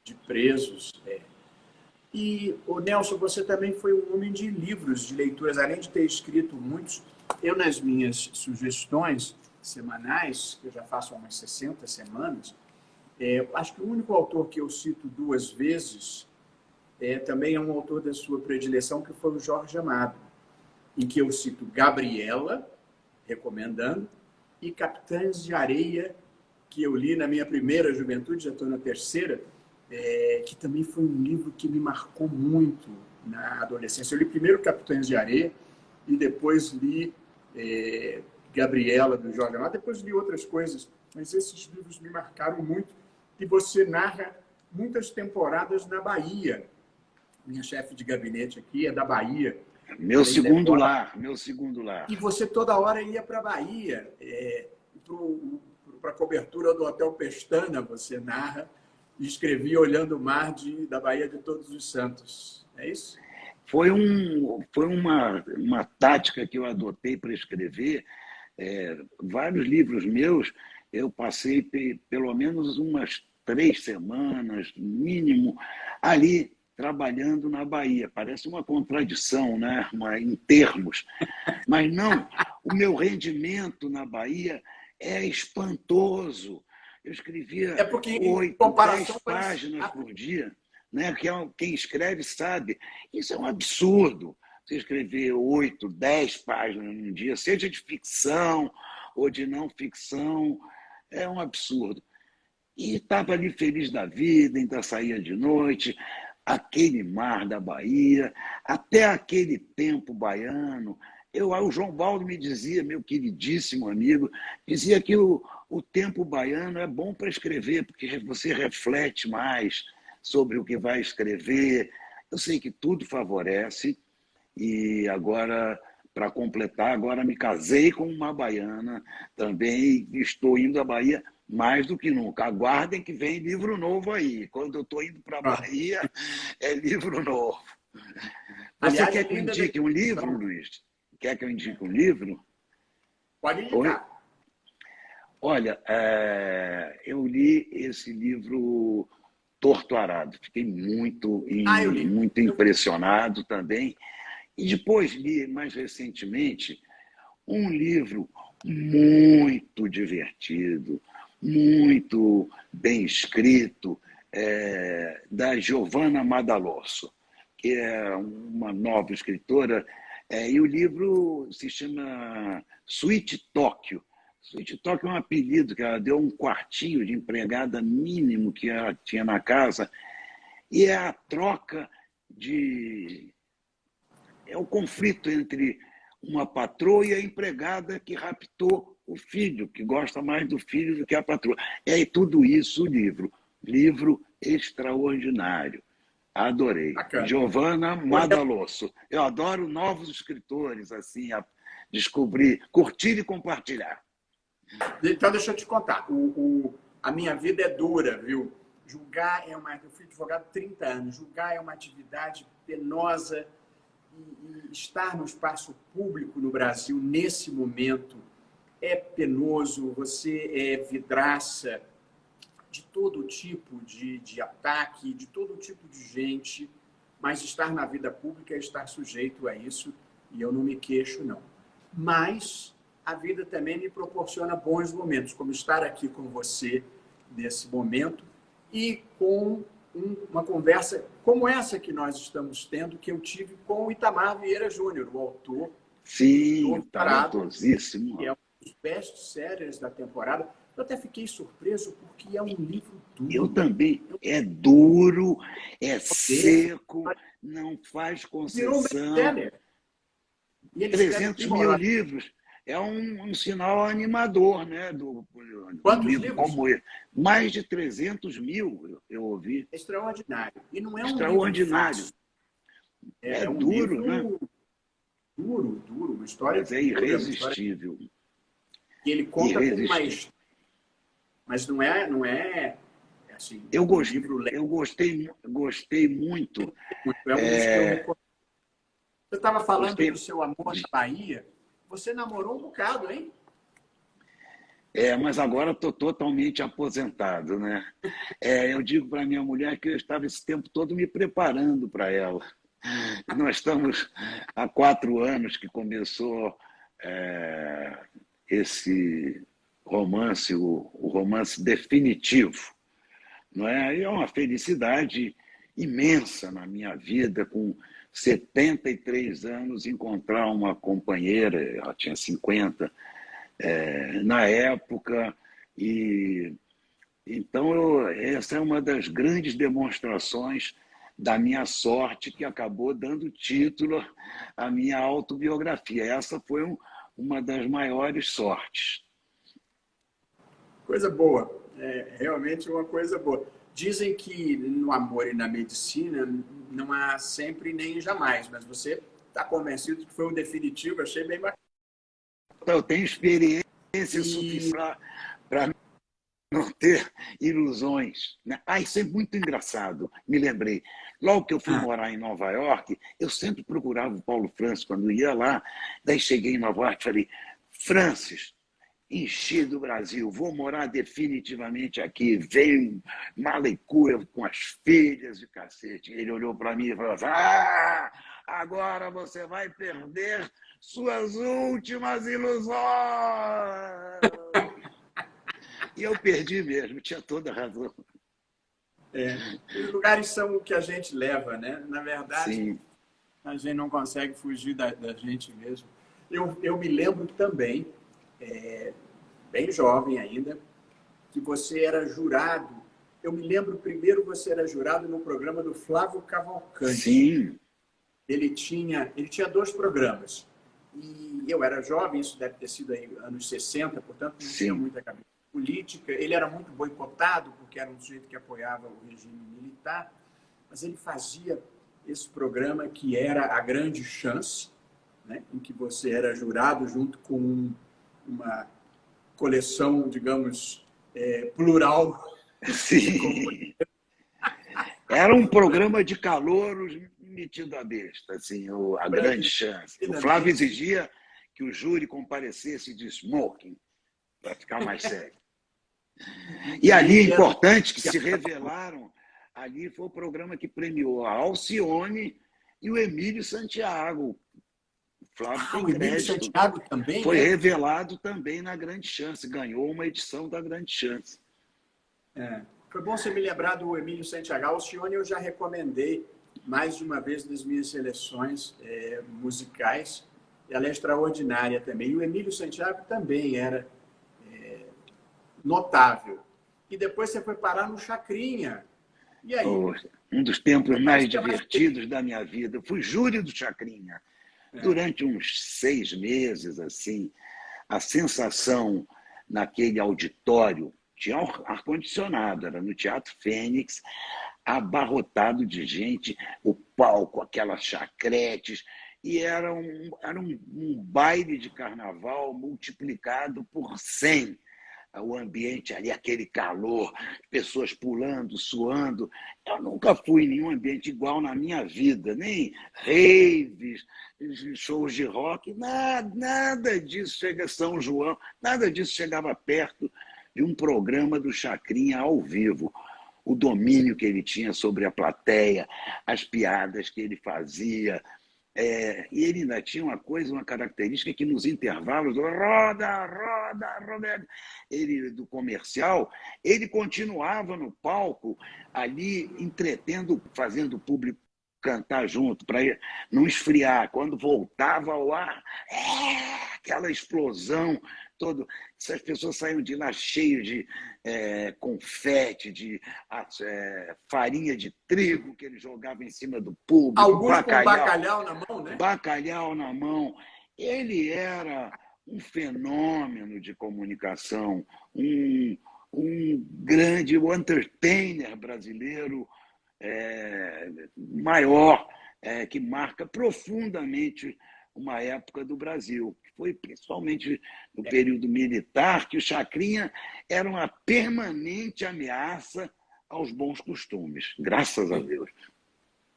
De presos. E, Nelson, você também foi um homem de livros, de leituras, além de ter escrito muitos. Eu, nas minhas sugestões semanais, que eu já faço há umas 60 semanas, acho que o único autor que eu cito 2 vezes também é um autor da sua predileção, que foi o Jorge Amado, em que eu cito Gabriela, recomendando, e Capitães de Areia, que eu li na minha primeira juventude, já estou na terceira, que também foi um livro que me marcou muito na adolescência. Eu li primeiro Capitães de Areia e depois li Gabriela, do Jorge Amado, depois li outras coisas, mas esses livros me marcaram muito. E você narra muitas temporadas na Bahia. Minha chefe de gabinete aqui é da Bahia. Meu segundo lar. E você toda hora ia para a Bahia, para a cobertura do Hotel Pestana, você narra e escrevia olhando o mar da Bahia de Todos os Santos. É isso? Foi uma tática que eu adotei para escrever. Vários livros meus, eu passei pelo menos umas 3 semanas, mínimo, ali trabalhando na Bahia. Parece uma contradição, né? Em termos. Mas não, o meu rendimento na Bahia é espantoso. Eu escrevia 8, 10 páginas por dia. Né? Quem escreve sabe. Isso é um absurdo. Você escrever 8, 10 páginas num dia, seja de ficção ou de não ficção, é um absurdo. E estava ali feliz da vida, ainda saía de noite, aquele mar da Bahia, até aquele tempo baiano, o João Baldo me dizia, meu queridíssimo amigo, dizia que o tempo baiano é bom para escrever, porque você reflete mais sobre o que vai escrever. Eu sei que tudo favorece, e agora, para completar, agora me casei com uma baiana também, estou indo à Bahia mais do que nunca. Aguardem que vem livro novo aí. Quando eu estou indo para a Ah, Bahia, é livro novo. Você aliás, quer que eu linda indique um livro, definição. Luiz? Quer que eu indique um livro? Pode Oi? indicar. Olha, eu li esse livro Torto Arado. Fiquei Ah, eu li. muito impressionado também. E depois li, mais recentemente, um livro muito divertido, muito bem escrito, da Giovanna Madalosso, que é uma nova escritora, e o livro se chama Sweet Tóquio. Sweet Tóquio é um apelido que ela deu a um quartinho de empregada mínimo que ela tinha na casa, e é a troca de é o conflito entre uma patroa e a empregada que raptou o filho, que gosta mais do filho do que a patroa. É tudo isso o livro. Livro extraordinário. Adorei. Bacana. Giovanna Madalosso. Eu adoro novos escritores, assim, a descobrir, curtir e compartilhar. Então, deixa eu te contar. A minha vida é dura, viu? Julgar é uma. Eu fui advogado há 30 anos. Julgar é uma atividade penosa e estar no espaço público no Brasil nesse momento é penoso. Você é vidraça de todo tipo de ataque, de todo tipo de gente, mas estar na vida pública é estar sujeito a isso e eu não me queixo, não. Mas a vida também me proporciona bons momentos, como estar aqui com você nesse momento e com uma conversa como essa que nós estamos tendo, que eu tive com o Itamar Vieira Júnior, o autor Sim, do Parado, que talentosíssimo. é um dos best-sellers da temporada. Eu até fiquei surpreso porque é um livro Eu duro. também. É duro, é Desse, seco, não faz virou um concessão. best-seller. E ele escreve 300 mil primorosa. livros é um sinal animador, né, do Quantos livro livros? como esse. Mais de 300 mil, eu ouvi. Extraordinário. E não é um livro Extraordinário. fácil. É É um duro, né? livro duro, uma história Mas é dura, uma história irresistível. que ele conta com Irresistível. mais. Mas não é assim, Eu um gostei, livro leve. gostei muito. É um dos que eu recomendo. Você estava falando Gostei. do seu amor na Bahia. Você namorou um bocado, hein? Mas agora estou totalmente aposentado, né? Eu digo para minha mulher que eu estava esse tempo todo me preparando para ela. Nós estamos há 4 anos que começou esse romance, o romance definitivo, não é? E é uma felicidade imensa na minha vida, com 73 anos, encontrar uma companheira, ela tinha 50, na época, e então essa é uma das grandes demonstrações da minha sorte que acabou dando título à minha autobiografia. Essa foi uma das maiores sortes. Coisa boa. É realmente uma coisa boa. Dizem que no amor e na medicina não há sempre nem jamais, mas você está convencido que foi o definitivo, achei bem bacana. Eu tenho experiência E suficiente para não ter ilusões, né? Isso é muito engraçado, me lembrei. Logo que eu fui morar em Nova York, eu sempre procurava o Paulo Francis quando ia lá. Daí cheguei em Nova York e falei, Francis, enchi do Brasil, vou morar definitivamente aqui. Veio mala e cuia com as filhas de cacete. Ele olhou para mim e falou assim, agora você vai perder suas últimas ilusões. E eu perdi mesmo, tinha toda a razão. os lugares são o que a gente leva, né? Na verdade, Sim. a gente não consegue fugir da gente mesmo. Eu me lembro também, bem jovem ainda, que você era jurado. Eu me lembro primeiro você era jurado no programa do Flávio Cavalcante. Sim. Ele tinha 2 programas. E eu era jovem, isso deve ter sido aí anos 60, portanto não tinha Sim. muita cabeça política. Ele era muito boicotado, porque era um sujeito que apoiava o regime militar, mas ele fazia esse programa que era A Grande Chance, né, em que você era jurado junto com uma coleção, digamos, plural de Sim. Era um programa de calouros metido a besta, assim, a grande chance. O Flávio exigia que o júri comparecesse de smoking, para ficar mais sério. E ali é importante que se revelaram, ali foi o programa que premiou a Alcione e o Emílio Santiago. O Flávio tem o Emílio crédito. Santiago também Foi revelado também na Grande Chance, ganhou uma edição da Grande Chance. Foi bom você me lembrar do Emílio Santiago. A Alcione eu já recomendei mais de uma vez nas minhas seleções musicais. Ela é extraordinária também. E o Emílio Santiago também era notável. E depois você foi parar no Chacrinha. E aí? Um dos tempos mais divertidos da minha vida. Eu fui júri do Chacrinha. Durante uns 6 meses, assim, a sensação naquele auditório, tinha ar-condicionado, era no Teatro Fênix, abarrotado de gente, o palco, aquelas chacretes, e era um baile de carnaval multiplicado por 100. O ambiente ali, aquele calor, pessoas pulando, suando. Eu nunca fui em nenhum ambiente igual na minha vida, nem raves, shows de rock, nada disso chega a São João, nada disso chegava perto de um programa do Chacrinha ao vivo. O domínio que ele tinha sobre a plateia, as piadas que ele fazia. E ele ainda tinha uma característica que nos intervalos, roda, ele do comercial, ele continuava no palco ali entretendo, fazendo o público cantar junto, para não esfriar. Quando voltava ao ar, aquela explosão, essas pessoas saíam de lá cheias de confete, de farinha de trigo que ele jogava em cima do público. Alguns com bacalhau na mão, né? Bacalhau na mão. Ele era um fenômeno de comunicação, um grande entertainer brasileiro maior, que marca profundamente uma época do Brasil, que foi principalmente no período militar, que o Chacrinha era uma permanente ameaça aos bons costumes, graças a Deus.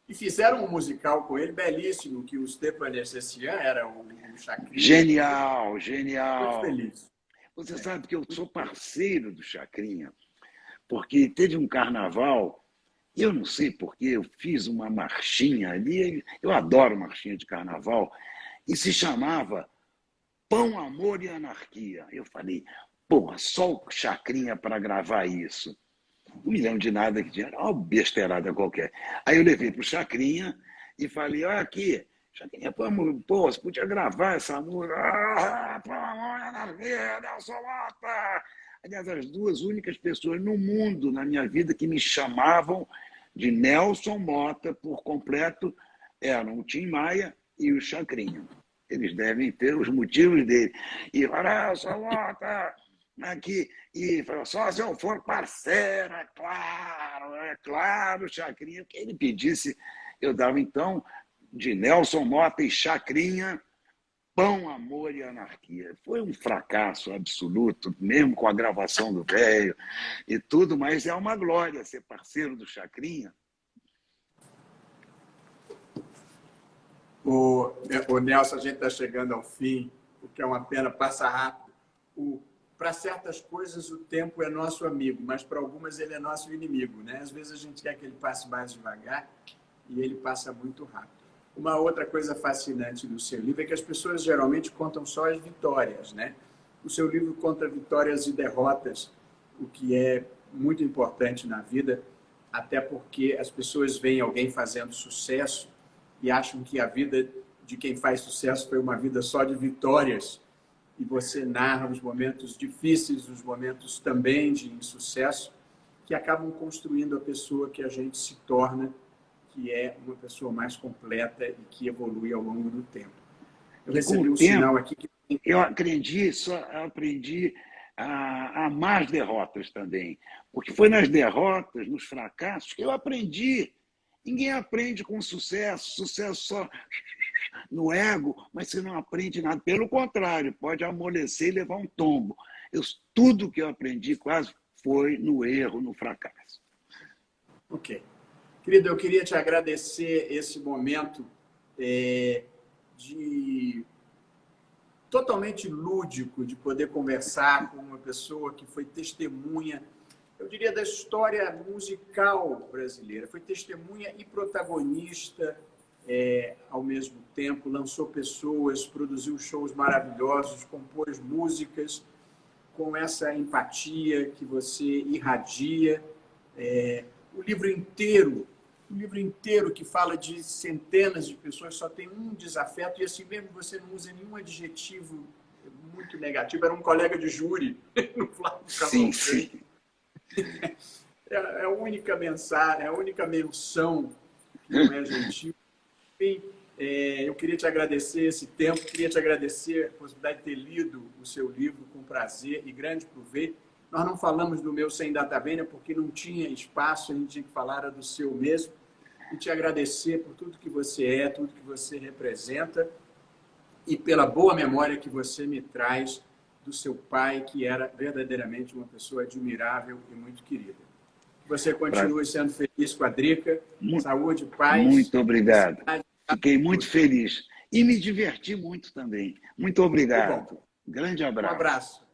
E fizeram um musical com ele belíssimo, que o Stepan Essessian era o Chacrinha. Genial, genial. Muito feliz. Você sabe que eu sou parceiro do Chacrinha, porque teve um carnaval, eu não sei porque, eu fiz uma marchinha ali, eu adoro marchinha de carnaval, e se chamava Pão, Amor e Anarquia. Eu falei, porra, só o Chacrinha para gravar isso. Não me lembro de nada que tinha, era uma besteirada qualquer. Aí eu levei para o Chacrinha e falei, olha aqui, Chacrinha, pô, você podia gravar essa música. Pão, Amor e Anarquia, Nelson Mota. Aliás, as duas únicas pessoas no mundo, na minha vida, que me chamavam de Nelson Mota por completo eram o Tim Maia e o Chacrinha. Eles devem ter os motivos dele. E Nelson Mota, aqui, e falou, só se eu for parceira, é claro, Chacrinha, o que ele pedisse, eu dava então de Nelson Mota e Chacrinha, Pão, Amor e Anarquia. Foi um fracasso absoluto, mesmo com a gravação do velho e tudo, mas é uma glória ser parceiro do Chacrinha. O Nelson, a gente está chegando ao fim, o que é uma pena, passa rápido. Para certas coisas o tempo é nosso amigo, mas para algumas ele é nosso inimigo, né? Às vezes a gente quer que ele passe mais devagar e ele passa muito rápido. Uma outra coisa fascinante do seu livro é que as pessoas geralmente contam só as vitórias, né? O seu livro conta vitórias e derrotas, o que é muito importante na vida, até porque as pessoas veem alguém fazendo sucesso e acham que a vida de quem faz sucesso foi uma vida só de vitórias. E você narra os momentos difíceis, os momentos também de insucesso, que acabam construindo a pessoa que a gente se torna, que é uma pessoa mais completa e que evolui ao longo do tempo. Eu E com recebi o um tempo, sinal aqui que... eu aprendi a amar as derrotas também. Porque foi nas derrotas, nos fracassos, que eu aprendi. Ninguém aprende com sucesso, sucesso só no ego, mas você não aprende nada. Pelo contrário, pode amolecer e levar um tombo. Tudo que eu aprendi quase foi no erro, no fracasso. Ok. Querido, eu queria te agradecer esse momento de totalmente lúdico de poder conversar com uma pessoa que foi testemunha, eu diria, da história musical brasileira. Foi testemunha e protagonista ao mesmo tempo, lançou pessoas, produziu shows maravilhosos, compôs músicas com essa empatia que você irradia. O livro inteiro que fala de centenas de pessoas, só tem um desafeto, e assim mesmo você não usa nenhum adjetivo muito negativo. Era um colega de júri no Flávio Sim, sim. É a única mensagem, é a única menção que não é gentil. Enfim, eu queria te agradecer esse tempo, queria te agradecer a possibilidade de ter lido o seu livro com prazer e grande proveito. Nós não falamos do meu Sem Data Vênia porque não tinha espaço, a gente tinha que falar do seu mesmo. E te agradecer por tudo que você é, tudo que você representa e pela boa memória que você me traz do seu pai, que era verdadeiramente uma pessoa admirável e muito querida. Que você continue sendo feliz com a Drica. Saúde, paz. Muito obrigado. Fiquei muito feliz. E me diverti muito também. Muito obrigado. Grande abraço. Um abraço.